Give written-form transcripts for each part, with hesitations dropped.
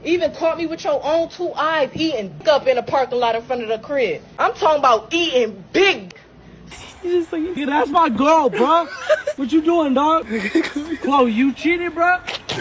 Even caught me with your own two eyes eating up in the parking lot in front of the crib. I'm talking about eating big. He's just like, yeah, that's my girl, bro. What you doing, dog? Chloe, you cheated, bro?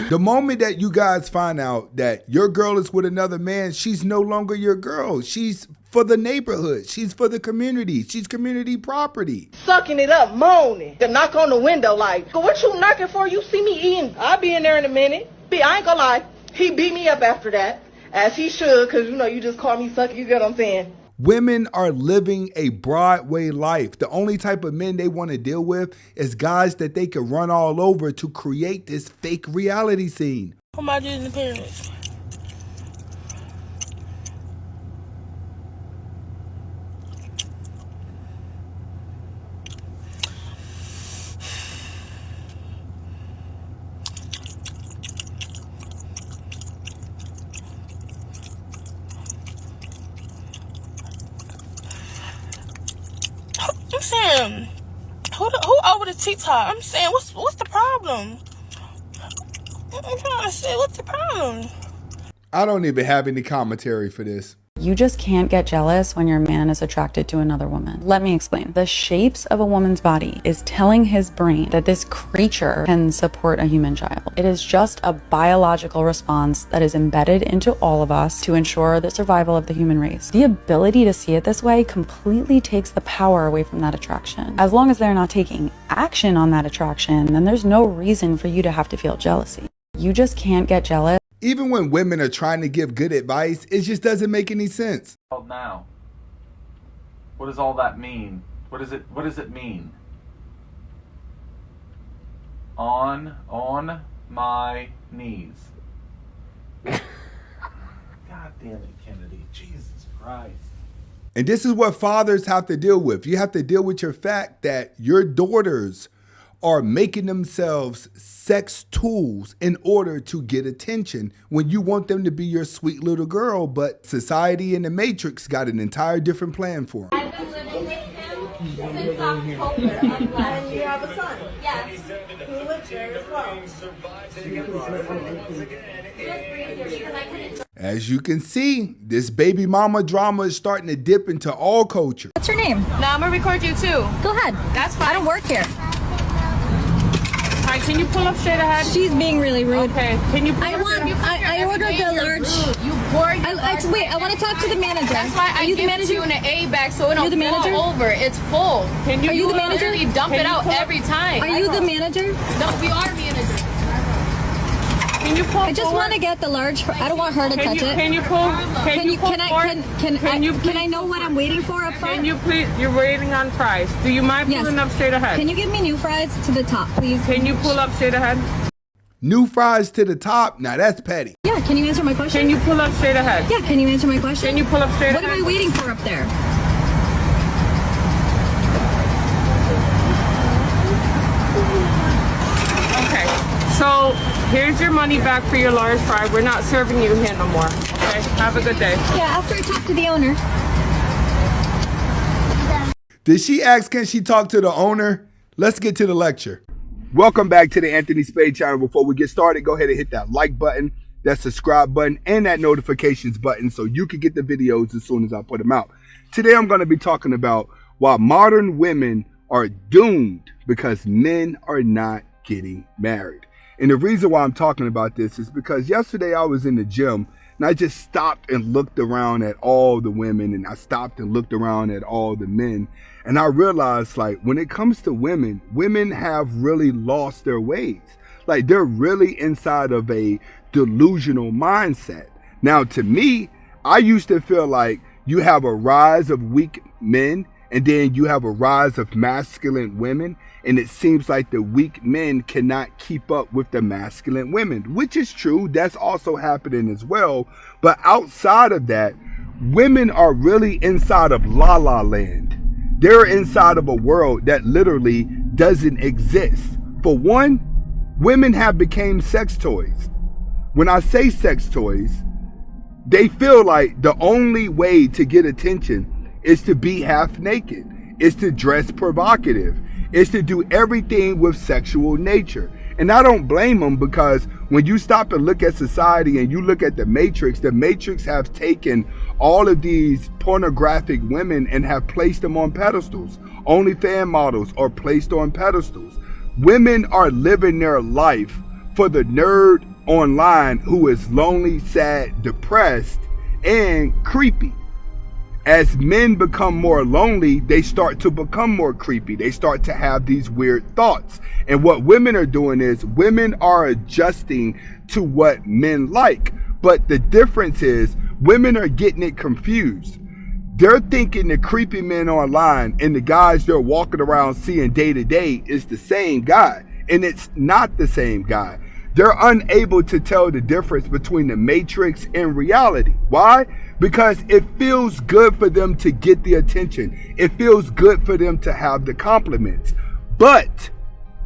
The moment that you guys find out that your girl is with another man, she's no longer your girl. She's for the neighborhood. She's for the community. She's community property. Sucking it up, moaning. To knock on the window like, what you knocking for? You see me eating. I'll be in there in a minute. I ain't gonna lie. He beat me up after that, as he should, because, you know, you just called me sucky. You get what I'm saying? Women are living a Broadway life. The only type of men they want to deal with is guys that they can run all over to create this fake reality scene. How am I doing the parents? I'm saying, who over the TikTok? I'm saying, what's the problem? I'm trying to say, what's the problem? I don't even have any commentary for this. You just can't get jealous when your man is attracted to another woman. Let me explain. The shapes of a woman's body is telling his brain that this creature can support a human child. It is just a biological response that is embedded into all of us to ensure the survival of the human race. The ability to see it this way completely takes the power away from that attraction. As long as they're not taking action on that attraction, then there's no reason for you to have to feel jealousy. You just can't get jealous. Even when women are trying to give good advice, it just doesn't make any sense. Now, what does all that mean? What does it mean? On my knees. God damn it, Kennedy. Jesus Christ. And this is what fathers have to deal with. You have to deal with your fact that your daughters are making themselves sex tools in order to get attention when you want them to be your sweet little girl, but society and the Matrix got an entire different plan for them. I've been living with him since October of last year. You have a son? Yes. Who lives there as well? Just 3 years because I couldn't. As you can see, this baby mama drama is starting to dip into all culture. What's your name? No, I'm gonna record you too. Go ahead. That's fine. I don't work here. All right, can you pull up straight ahead? She's being really rude. Okay. Can you pull I up want. straight I ordered the large. You poured. Wait. I want to talk to the manager. That's why I Are you the give it manager? to you in an A bag so it You're don't the manager? fall over. It's full. Can you? Are you the manager? Literally dump it out every time. Are you the manager? No, we are managers. Can you pull? I just want to get the large. I don't want her to touch it. Can you pull? Can I know what I'm waiting for up front? Can you please? You're waiting on fries. Do you mind pulling up straight ahead? Can you give me new fries to the top, please? Can you pull up straight ahead? New fries to the top. Now that's petty. Yeah. Can you answer my question? Can you pull up straight ahead? Yeah. Can you answer my question? Can you pull up straight What ahead? am I waiting for up there? Okay, so here's your money back for your large fry. We're not serving you here no more. Okay, have a good day. Yeah. After I talk to the owner. Did she ask, can she talk to the owner? Let's get to the lecture. Welcome back to the Anthony Spade channel. Before we get started, go ahead and hit that like button, that subscribe button, and that notifications button so you can get the videos as soon as I put them out. Today, I'm going to be talking about why modern women are doomed because men are not getting married. And the reason why I'm talking about this is because yesterday I was in the gym and I just stopped and looked around at all the women, and I stopped and looked around at all the men. And I realized, like, when it comes to women, women have really lost their ways. Like, they're really inside of a delusional mindset. Now, to me, I used to feel like you have a rise of weak men and then you have a rise of masculine women. And it seems like the weak men cannot keep up with the masculine women, which is true. That's also happening as well. But outside of that, women are really inside of la la land. They're inside of a world that literally doesn't exist. For one, women have become sex toys. When I say sex toys, they feel like the only way to get attention is to be half naked, is to dress provocative, is to do everything with sexual nature. And I don't blame them, because when you stop and look at society and you look at the Matrix have taken all of these pornographic women and have placed them on pedestals. OnlyFans models are placed on pedestals. Women are living their life for the nerd online who is lonely, sad, depressed, and creepy. As men become more lonely, they start to become more creepy. They start to have these weird thoughts. And what women are doing is women are adjusting to what men like. But the difference is women are getting it confused. They're thinking the creepy men online and the guys they're walking around seeing day to day is the same guy. And it's not the same guy. They're unable to tell the difference between the Matrix and reality. Why? Because it feels good for them to get the attention. It feels good for them to have the compliments. But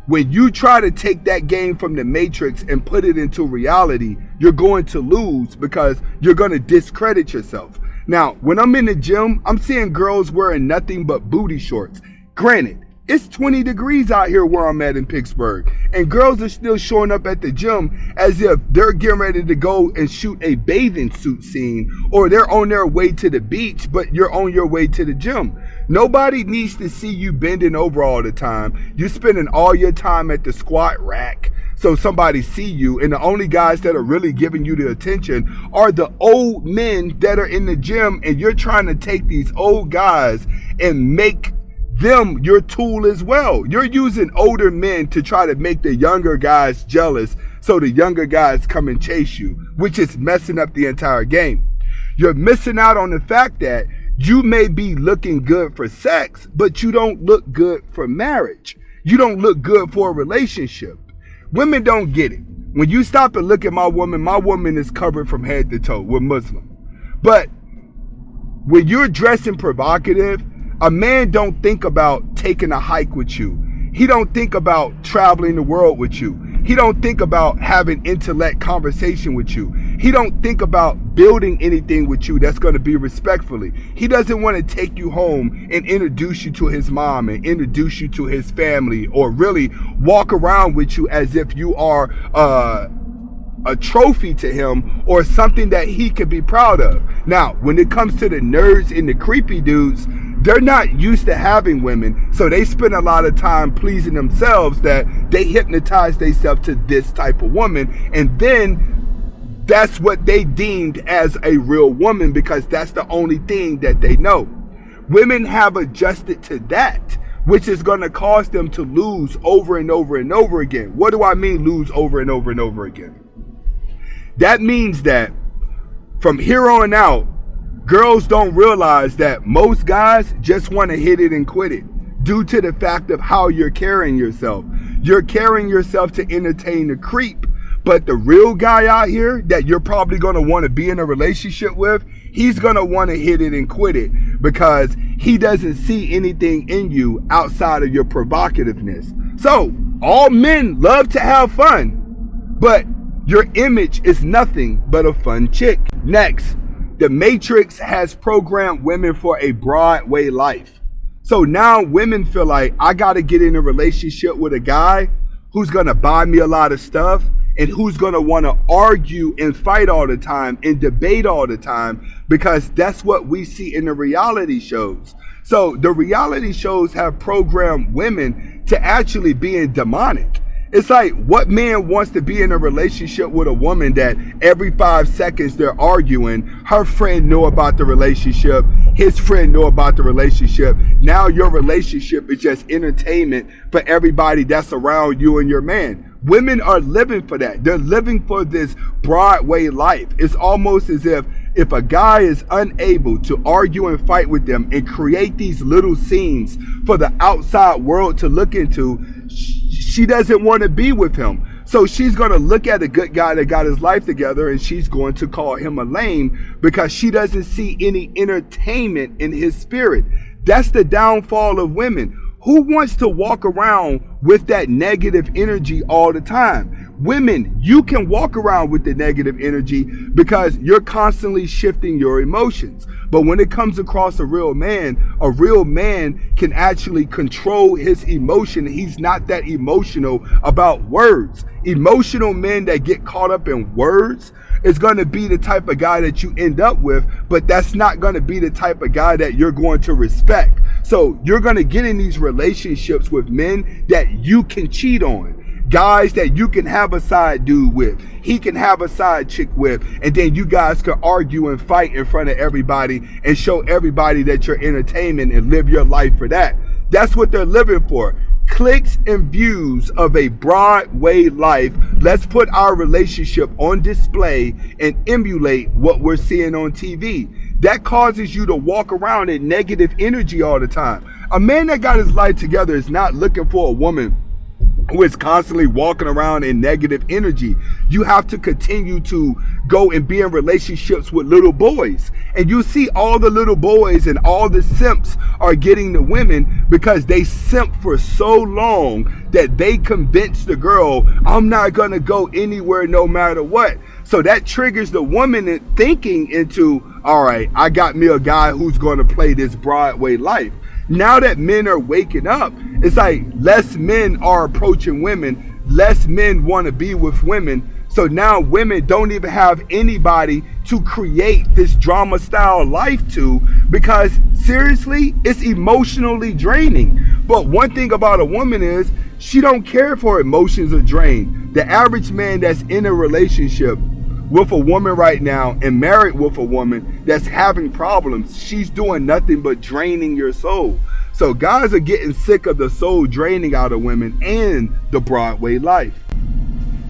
when you try to take that game from the Matrix and put it into reality, you're going to lose, because you're going to discredit yourself. Now, when I'm in the gym, I'm seeing girls wearing nothing but booty shorts. Granted, it's 20 degrees out here where I'm at in Pittsburgh, and girls are still showing up at the gym as if they're getting ready to go and shoot a bathing suit scene, or they're on their way to the beach, but you're on your way to the gym. Nobody needs to see you bending over all the time. You're spending all your time at the squat rack so somebody see you, and the only guys that are really giving you the attention are the old men that are in the gym, and you're trying to take these old guys and make them your tool as well. You're using older men to try to make the younger guys jealous so the younger guys come and chase you, which is messing up the entire game. You're missing out on the fact that you may be looking good for sex, but you don't look good for marriage. You don't look good for a relationship. Women don't get it. When you stop and look at my woman is covered from head to toe. We're Muslim. But when you're dressing provocative, a man don't think about taking a hike with you. He don't think about traveling the world with you. He don't think about having intellect conversation with you. He don't think about building anything with you that's going to be respectfully. He doesn't want to take you home and introduce you to his mom and introduce you to his family, or really walk around with you as if you are a trophy to him or something that he could be proud of. Now, when it comes to the nerds and the creepy dudes, they're not used to having women, so they spend a lot of time pleasing themselves, that they hypnotize themselves to this type of woman, and then that's what they deemed as a real woman, because that's the only thing that they know. Women have adjusted to that, which is going to cause them to lose over and over and over again. What do I mean lose over and over and over again? That means that from here on out, girls don't realize that most guys just want to hit it and quit it due to the fact of how you're carrying yourself. You're carrying yourself to entertain the creep, but the real guy out here that you're probably going to want to be in a relationship with, he's going to want to hit it and quit it because he doesn't see anything in you outside of your provocativeness. So all men love to have fun, but your image is nothing but a fun chick. Next, the Matrix has programmed women for a Broadway life. So now women feel like, I got to get in a relationship with a guy who's going to buy me a lot of stuff and who's going to want to argue and fight all the time and debate all the time, because that's what we see in the reality shows. So the reality shows have programmed women to actually being demonic. It's like, what man wants to be in a relationship with a woman that every 5 seconds they're arguing? Her friend know about the relationship. His friend know about the relationship. Now your relationship is just entertainment for everybody that's around you and your man. Women are living for that. They're living for this Broadway life. It's almost as if a guy is unable to argue and fight with them and create these little scenes for the outside world to look into, she doesn't want to be with him. So she's going to look at a good guy that got his life together and she's going to call him a lame because she doesn't see any entertainment in his spirit. That's the downfall of women. Who wants to walk around with that negative energy all the time? Women, you can walk around with the negative energy because you're constantly shifting your emotions. But when it comes across a real man can actually control his emotion. He's not that emotional about words. Emotional men that get caught up in words is going to be the type of guy that you end up with, but that's not going to be the type of guy that you're going to respect. So you're going to get in these relationships with men that you can cheat on. Guys that you can have a side dude with, he can have a side chick with, and then you guys can argue and fight in front of everybody and show everybody that you're entertainment and live your life for that. That's what they're living for. Clicks and views of a Broadway life. Let's put our relationship on display and emulate what we're seeing on TV. That causes you to walk around in negative energy all the time. A man that got his life together is not looking for a woman who is constantly walking around in negative energy. You have to continue to go and be in relationships with little boys. And you see all the little boys and all the simps are getting the women because they simp for so long that they convince the girl, I'm not going to go anywhere no matter what. So that triggers the woman thinking into, all right, I got me a guy who's going to play this Broadway life. Now that men are waking up, it's like less men are approaching women, less men want to be with women. So now women don't even have anybody to create this drama style life to, because seriously, it's emotionally draining. But one thing about a woman is she don't care if her emotions are drained. The average man that's in a relationship with a woman right now and married with a woman that's having problems, she's doing nothing but draining your soul. So guys are getting sick of the soul draining out of women and the Broadway life.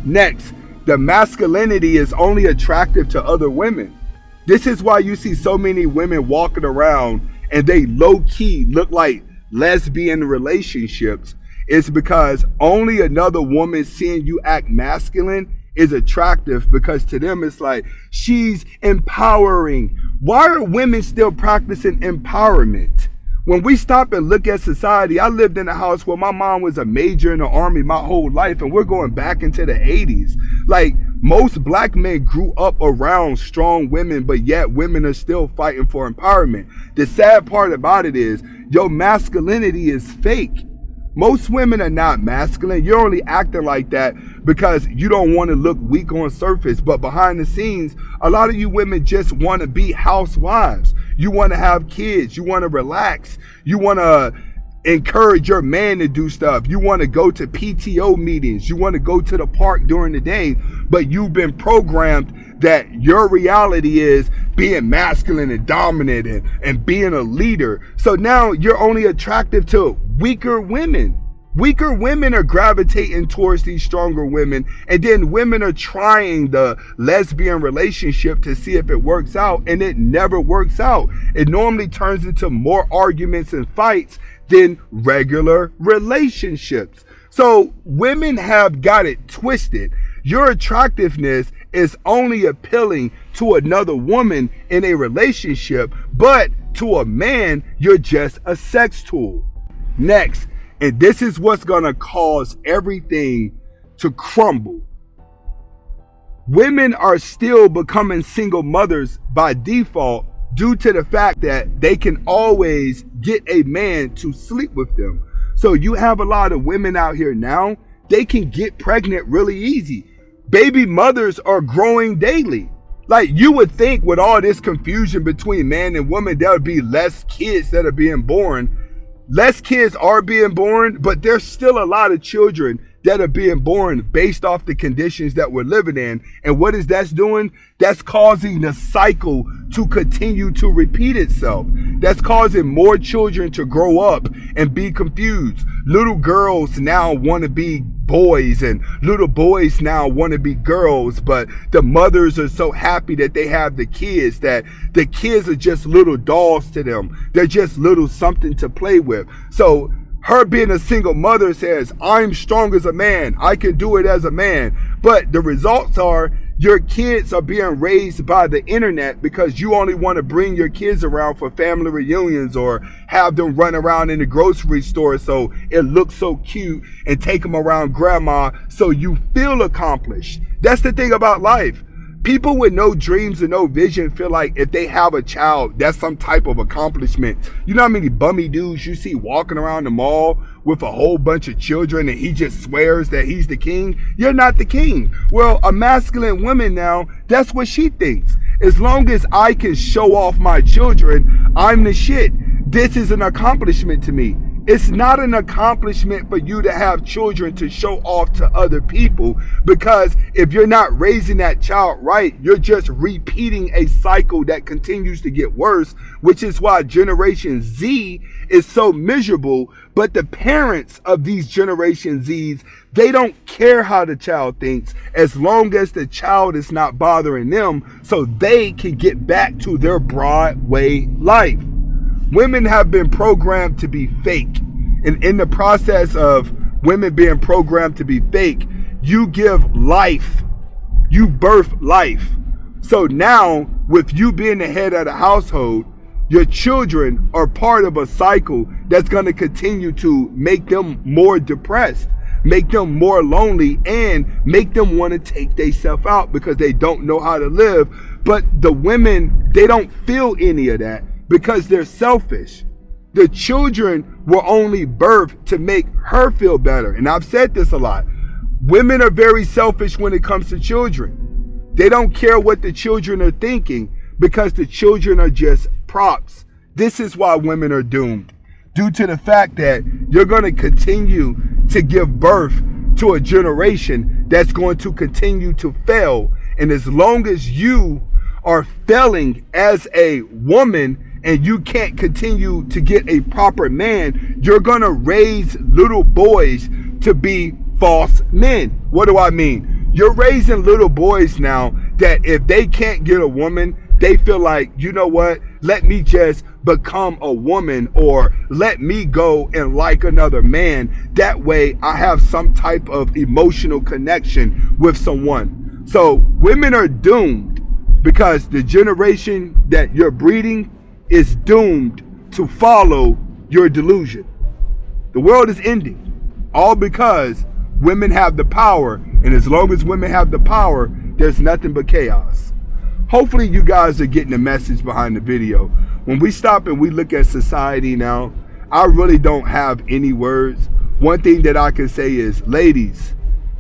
Next, the masculinity is only attractive to other women. This is why you see so many women walking around and they low-key look like lesbian relationships. It's because only another woman seeing you act masculine is attractive, because to them it's like, she's empowering. Why are women still practicing empowerment? When we stop and look at society, I lived in a house where my mom was a major in the army my whole life, and we're going back into the 80s. Like, most black men grew up around strong women, but yet women are still fighting for empowerment. The sad part about it is your masculinity is fake. Most women are not masculine. You're only acting like that because you don't want to look weak on surface. But behind the scenes, a lot of you women just want to be housewives. You want to have kids. You want to relax. You want to encourage your man to do stuff. You want to go to PTO meetings. You want to go to the park during the day. But you've been programmed that your reality is being masculine and dominant and being a leader. So now you're only attractive to weaker women. Weaker women are gravitating towards these stronger women, and then women are trying the lesbian relationship to see if it works out, and it never works out. It normally turns into more arguments and fights than regular relationships. So women have got it twisted. Your attractiveness is only appealing to another woman in a relationship, but to a man, you're just a sex tool. Next, and this is what's gonna cause everything to crumble. Women are still becoming single mothers by default due to the fact that they can always get a man to sleep with them. So you have a lot of women out here now, they can get pregnant really easy. Baby mothers are growing daily. Like, you would think with all this confusion between man and woman, there would be less kids that are being born. Less kids are being born, but there's still a lot of children that are being born based off the conditions that we're living in. And what is that doing? That's causing the cycle to continue to repeat itself. That's causing more children to grow up and be confused. Little girls now want to be boys, and little boys now want to be girls, but the mothers are so happy that they have the kids that the kids are just little dolls to them. They're just little something to play with. So her being a single mother says, I'm strong as a man. I can do it as a man. But the results are Your kids are being raised by the internet because you only want to bring your kids around for family reunions or have them run around in the grocery store so it looks so cute, and take them around grandma so you feel accomplished. That's the thing about life. People with no dreams and no vision feel like if they have a child, that's some type of accomplishment. You know how many bummy dudes you see walking around the mall with a whole bunch of children and he just swears that he's the king? You're not the king. Well, a masculine woman now, that's what she thinks. As long as I can show off my children, I'm the shit. This is an accomplishment to me. It's not an accomplishment for you to have children to show off to other people, because if you're not raising that child right, you're just repeating a cycle that continues to get worse, which is why Generation Z is so miserable. But the parents of these Generation Zs, they don't care how the child thinks as long as the child is not bothering them, so they can get back to their Broadway life. Women have been programmed to be fake. And in the process of women being programmed to be fake, you give life. You birth life. So now, with you being the head of the household, your children are part of a cycle that's going to continue to make them more depressed, make them more lonely, and make them want to take themselves out because they don't know how to live. But the women, they don't feel any of that, because they're selfish. The children were only birthed to make her feel better. And I've said this a lot. Women are very selfish when it comes to children. They don't care what the children are thinking because the children are just props. This is why women are doomed, due to the fact that you're going to continue to give birth to a generation that's going to continue to fail. And as long as you are failing as a woman and you can't continue to get a proper man, you're gonna raise little boys to be false men. What do I mean? You're raising little boys now that if they can't get a woman, they feel like, you know what, let me just become a woman, or let me go and like another man. That way I have some type of emotional connection with someone. So women are doomed because the generation that you're breeding is doomed to follow your delusion. The world is ending, all because women have the power, and as long as women have the power, there's nothing but chaos. Hopefully you guys are getting the message behind the video. When we stop and we look at society now, I really don't have any words. One thing that I can say is, ladies,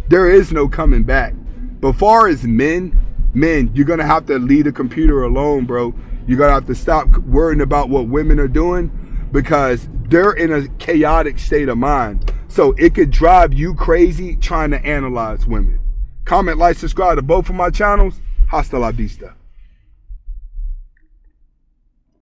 there is no coming back. But far as men, you're gonna have to leave the computer alone, bro. You're gonna have to stop worrying about what women are doing, because they're in a chaotic state of mind. So it could drive you crazy trying to analyze women. Comment, like, subscribe to both of my channels. Hasta la vista.